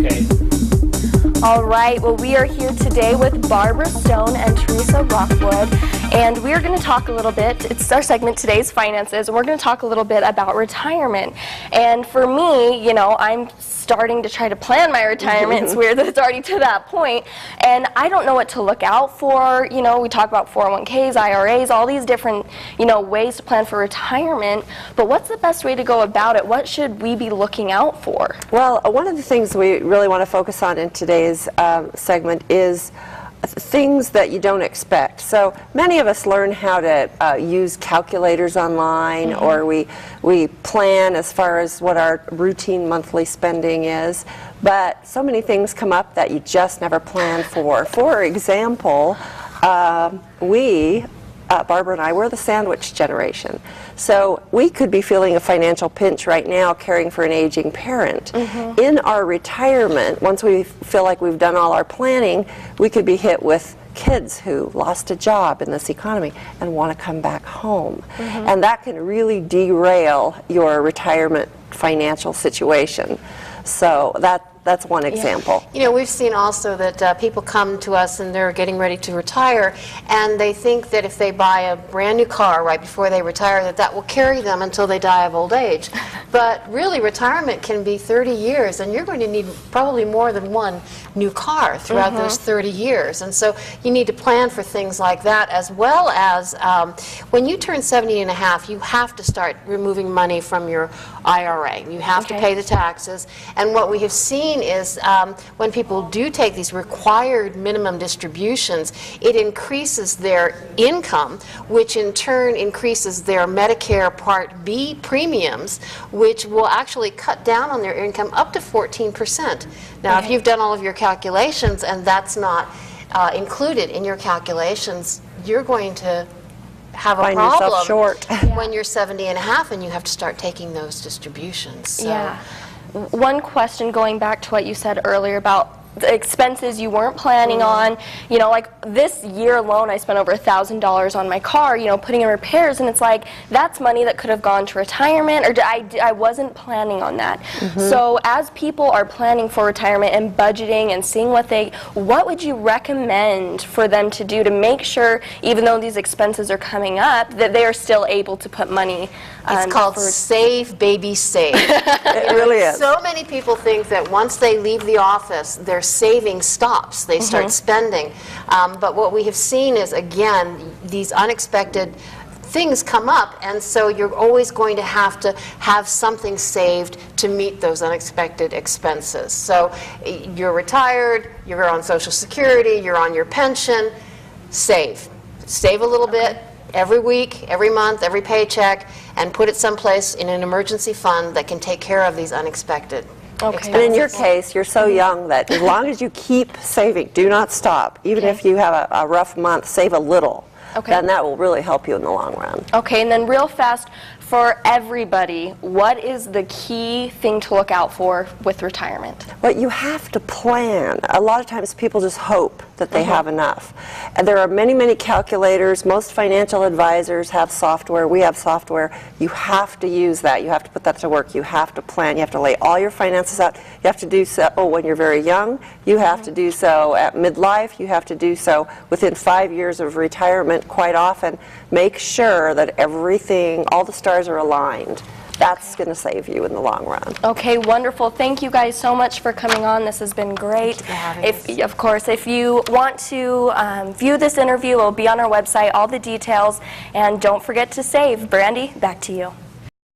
Okay. All right, well, we are here today with Barbara Stone and Teresa Rockwood, and we are going to talk a little bit, it's our segment today's finances, and we're going to talk a little bit about retirement. And for me, you know, I'm starting to try to plan my retirement. It's weird that it's already to that point, and I don't know what to look out for. You know, we talk about 401ks, IRAs, all these different, you know, ways to plan for retirement, but what's the best way to go about it? What should we be looking out for? Well, one of the things we really want to focus on in today's segment is things that you don't expect. So many of us learn how to use calculators online, or we plan as far as what our routine monthly spending is, but so many things come up that you just never planned for. For example, Barbara and I, we're the sandwich generation. So we could be feeling a financial pinch right now caring for an aging parent. In our retirement, once we feel like we've done all our planning, we could be hit with kids who lost a job in this economy and want to come back home. And that can really derail your retirement financial situation. So that's one example. You know, we've seen also that people come to us and they're getting ready to retire, and they think that if they buy a brand new car right before they retire, that will carry them until they die of old age. But really, retirement can be 30 years, and you're going to need probably more than one new car throughout those 30 years. And so you need to plan for things like that, as well as when you turn 70 and a half, you have to start removing money from your IRA. You have to pay the taxes. And what we have seen is when people do take these required minimum distributions, it increases their income, which in turn increases their Medicare Part B premiums, which will actually cut down on their income up to 14%. Now, if you've done all of your calculations and that's not included in your calculations, you're going to have a problem short. when you're 70 and a half and you have to start taking those distributions. So. One question going back to what you said earlier about the expenses you weren't planning on, you know, like this year alone I spent over $1,000 on my car, you know, putting in repairs, and it's like that's money that could have gone to retirement, or I wasn't planning on that. So as people are planning for retirement and budgeting and seeing what would you recommend for them to do to make sure, even though these expenses are coming up, that they are still able to put money It's called Save Baby Save. It really is. So many people think that once they leave the office, their saving stops. They start spending. But what we have seen is, again, these unexpected things come up, and so you're always going to have something saved to meet those unexpected expenses. So you're retired, you're on Social Security, you're on your pension, save. Save a little bit every week, every month, every paycheck, and put it someplace in an emergency fund that can take care of these unexpected expenses. And in your case, you're so young that as long as you keep saving, do not stop. Even if you have a rough month, save a little. Then that will really help you in the long run. Okay, and then real fast, for everybody, what is the key thing to look out for with retirement? But you have to plan. A lot of times people just hope that they have enough. And there are many, many calculators. Most financial advisors have software. We have software. You have to use that. You have to put that to work. You have to plan. You have to lay all your finances out. You have to do so when you're very young. You have to do so at midlife. You have to do so within 5 years of retirement quite often. Make sure that everything, all the stars are aligned. That's going to save you in the long run. Okay, wonderful. Thank you guys so much for coming on. This has been great. Of course, if you want to view this interview, it will be on our website, all the details. And don't forget to save. Brandy, back to you.